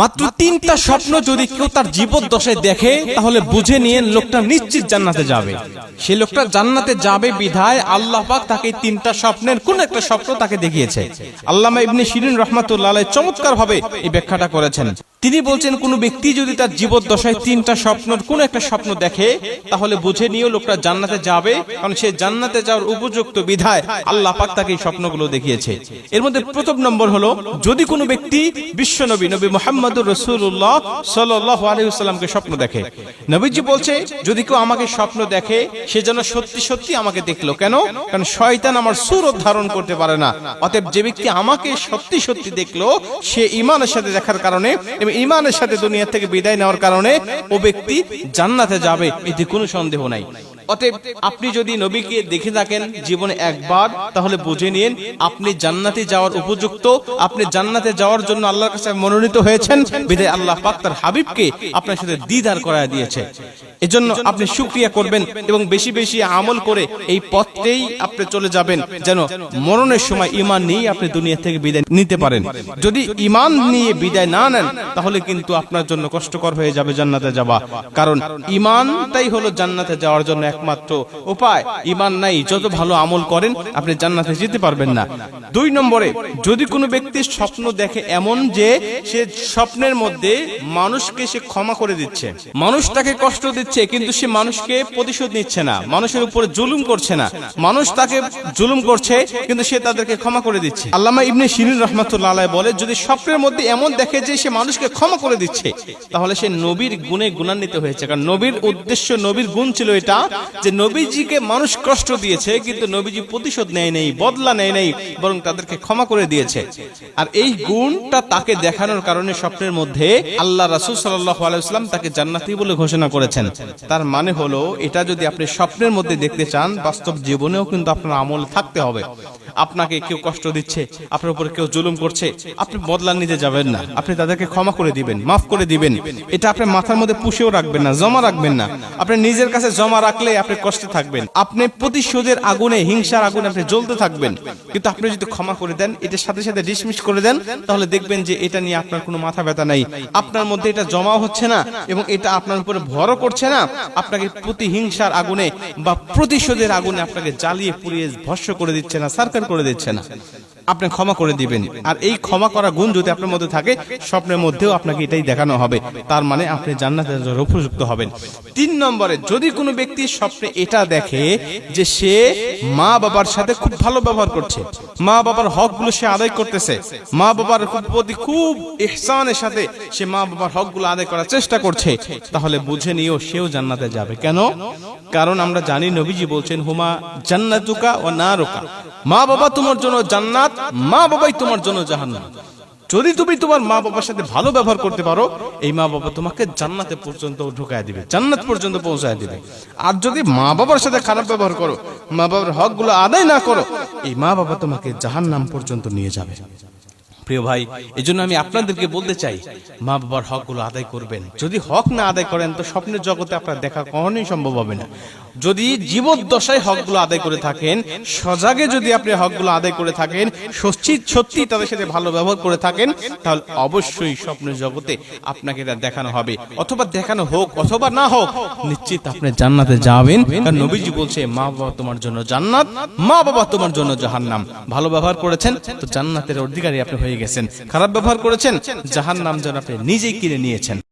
মাত্র তিনটা স্বপ্ন যদি কেউ তার জীবদ্দশায় দেখে তাহলে বুঝে নিয়ে লোকটা নিশ্চিত জান্নাতে যাবে। সে লোকটা জান্নাতে যাবে বিধায় আল্লাহ পাক তাকে তিনটা স্বপ্নের কোন একটা স্বপ্ন তাকে দেখিয়েছে। আল্লামা ইবনে শিরিন রাহমাতুল্লাহ আলাইহি চমৎকার ভাবে এই ব্যাখ্যাটা করেছেন। তিনি বলছেন কোন ব্যক্তি যদি তার জীবদ্দশায় তিনটা স্বপ্নের কোন একটা স্বপ্ন দেখে তাহলে বুঝে নিয়ে লোকটা জান্নাতে যাবে, কারণ সে জান্নাতে যাওয়ার উপযুক্ত বিধায় আল্লাহ পাক তাকে এই স্বপ্নগুলো দেখিয়েছে। এর মধ্যে প্রথম নম্বর হলো, যদি কোনো ব্যক্তি বিশ্বনবী নবী মুহাম্মদুর রাসূলুল্লাহ সাল্লাল্লাহু আলাইহি ওয়াসাল্লামকে স্বপ্ন দেখে। নবীজি বলছে যদি কেউ আমাকে স্বপ্ন দেখে সে যেন সত্যি সত্যি আমাকে দেখলো। কেন? কারণ শয়তান আমার সূরত ধারণ করতে পারে না। অতএব যে ব্যক্তি আমাকে সত্যি সত্যি দেখলো সে ঈমানের সাথে দেখার কারণে এবং ঈমানের সাথে দুনিয়া থেকে বিদায় নেওয়ার কারণে ও ব্যক্তি জান্নাতে যাবে, এতে কোনো সন্দেহ নাই। অতএব আপনি যদি নবীকে দেখে থাকেন জীবনে একবার, তাহলে বুঝে নিন আপনি জান্নাতে যাওয়ার উপযুক্ত, আপনি জান্নাতে যাওয়ার জন্য আল্লাহর কাছে মনোনীত হয়েছেন, বিধায় আল্লাহ পাক তার হাবিবকে আপনার সাথে দিদার করায় দিয়েছে। এজন্য আপনি শুকরিয়া করবেন এবং বেশি বেশি আমল করে এই পথেই আপনি চলে যাবেন, যেন মরণের সময় ঈমান নিয়ে আপনি দুনিয়া থেকে বিদায় নিতে পারেন। যদি ঈমান নিয়ে বিদায় না নেন তাহলে কিন্তু আপনার জন্য কষ্টকর হয়ে যাবে জান্নাতে যাওয়া, কারণ ঈমানটাই হলো জান্নাতে যাওয়ার জন্য একমাত্র উপায়। ঈমান নাই, যত ভালো আমল করেন আপনি জান্নাতে যেতে পারবেন না। দুই নম্বরে, যদি কোনো ব্যক্তি স্বপ্ন দেখে এমন যে সে স্বপ্নের মধ্যে মানুষকে সে ক্ষমা করে দিচ্ছে, মানুষ তাকে কষ্ট দিচ্ছে কিন্তু সে মানুষকে প্রতিশোধ নিচ্ছে না, মানুষের উপরে জুলুম করছে না, মানুষ তাকে জুলুম করছে কিন্তু সে তাদেরকে ক্ষমা করে দিচ্ছে। আল্লামা ইবনে শিরিন রাহমাতুল্লাহ আলাইহি বলে, যদি স্বপ্নের মধ্যে এমন দেখে যে সে মানুষকে ক্ষমা করে দিচ্ছে তাহলে সে নবীর গুণে গুণান্বিত হয়েছে। কারণ নবীর উদ্দেশ্য, নবীর গুণ ছিল এটা যে নবীজিকে মানুষ কষ্ট দিয়েছে কিন্তু নবীজি প্রতিশোধ নেয় নাই, বদলা নেয় নাই, বরং তাদেরকে ক্ষমা করে দিয়েছে। আর এই গুণটা তাকে দেখানোর কারণে স্বপ্নের মধ্যে আল্লাহ রাসূল সাল্লাল্লাহু আলাইহি ওয়াসাল্লাম তাকে জান্নাতি বলে ঘোষণা করেছেন। তার মানে হলো এটা যদি আপনি স্বপ্নের মধ্যে দেখতে চান, বাস্তব জীবনেও কিন্তু আপনার আমল থাকতে হবে। আপনাকে কেউ কষ্ট দিচ্ছে, আপনার উপর কেউ জুলুম করছে, আপনি বদলা নিতে যাবেন না, আপনি তাদেরকে ক্ষমা করে দিবেন, মাফ করে দিবেন। এটা আপনি মাথার মধ্যে পুষেও রাখবেন না, জমা রাখবেন না। আপনি নিজের কাছে জমা রাখলে আপনি কষ্টে থাকবেন, আপনি প্রতিশোধের আগুনে, হিংসার আগুনে আপনি জ্বলতে থাকবেন। কিন্তু আপনি যদি ক্ষমা করে দেন, এটার সাথে সাথে ডিসমিস করে দেন, তাহলে দেখবেন যে এটা নিয়ে আপনার কোনো মাথা ব্যথা নাই, আপনার মধ্যে এটা জমা হচ্ছে না এবং এটা আপনার উপরে ভরও করছে না, আপনাকে প্রতিহিংসার আগুনে বা প্রতিশোধের আগুনে আপনাকে জ্বালিয়ে পুড়িয়ে ভস্ম করে দিচ্ছে না, সার্কার করে দিচ্ছে না। আপনি ক্ষমা করে দিবেন। আর এই ক্ষমা করা গুণ যদি আপনার মধ্যে থাকে, স্বপ্নের মধ্যেও আপনাকে এটাই দেখানো হবে, তার মানে আপনি জান্নাতের জন্য উপযুক্ত হবেন। তিন নম্বরে, যদি কোনো ব্যক্তি স্বপ্নে এটা দেখে যে সে মা বাবার সাথে খুব ভালো ব্যবহার করছে, মা বাবার হকগুলো সে আদায় করতেছে, মা বাবার প্রতি খুব ইহসানের সাথে সে মা বাবার হকগুলো আদায় করার চেষ্টা করছে, তাহলে বুঝে নিও সেও জান্নাতে যাবে। কেন? কারণ আমরা জানি নবীজি বলছেন, হুমা জান্নাতুকা ওয়া নারুকা, মা বাবা তোমার জন্য জান্নাত, মা বাবাই তোমার জন্য জাহান্নাম। যদি তুমি তোমার মা বাবার সাথে ভালো ব্যবহার করতে পারো, এই মা বাবা তোমাকে জান্নাতে পর্যন্ত ঢুকায় দিবে, জান্নাত পর্যন্ত পৌঁছায় দিবে। আর যদি মা বাবার সাথে খারাপ ব্যবহার করো, মা বাবার হকগুলো আদায় না করো, এই মা বাবা তোমাকে জাহান্নাম পর্যন্ত নিয়ে যাবে। প্রিয় ভাই, এজন্য আমি আপনাদেরকে বলতে চাই, মা বাবার হকগুলো আদায় করবেন। যদি হক না আদায় করেন তো স্বপ্নের জগতে আপনার দেখা কখনোই সম্ভব হবে না। যদি জীবদ্দশায় হকগুলো আদায় করে থাকেন, সজাগে যদি আপনি হকগুলো আদায় করে থাকেন, সত্যি তাদের সাথে ভালো ব্যবহার করে থাকেন, তাহলে অবশ্যই স্বপ্নের জগতে আপনাকে এটা দেখানো হবে, অথবা দেখানো হোক অথবা না হোক, নিশ্চিত আপনি জান্নাতে যাবেন। কারণ নবীজি বলছে, মা বাবা তোমার জন্য জান্নাত, মা বাবা তোমার জন্য জাহান্নাম। ভালো ব্যবহার করেছেন তো জান্নাতের অধিকারী আপনি হয়ে গেছেন, খারাপ ব্যবহার করেছেন জাহান্নাম যেন আপনি নিজেই কিনে নিয়েছেন।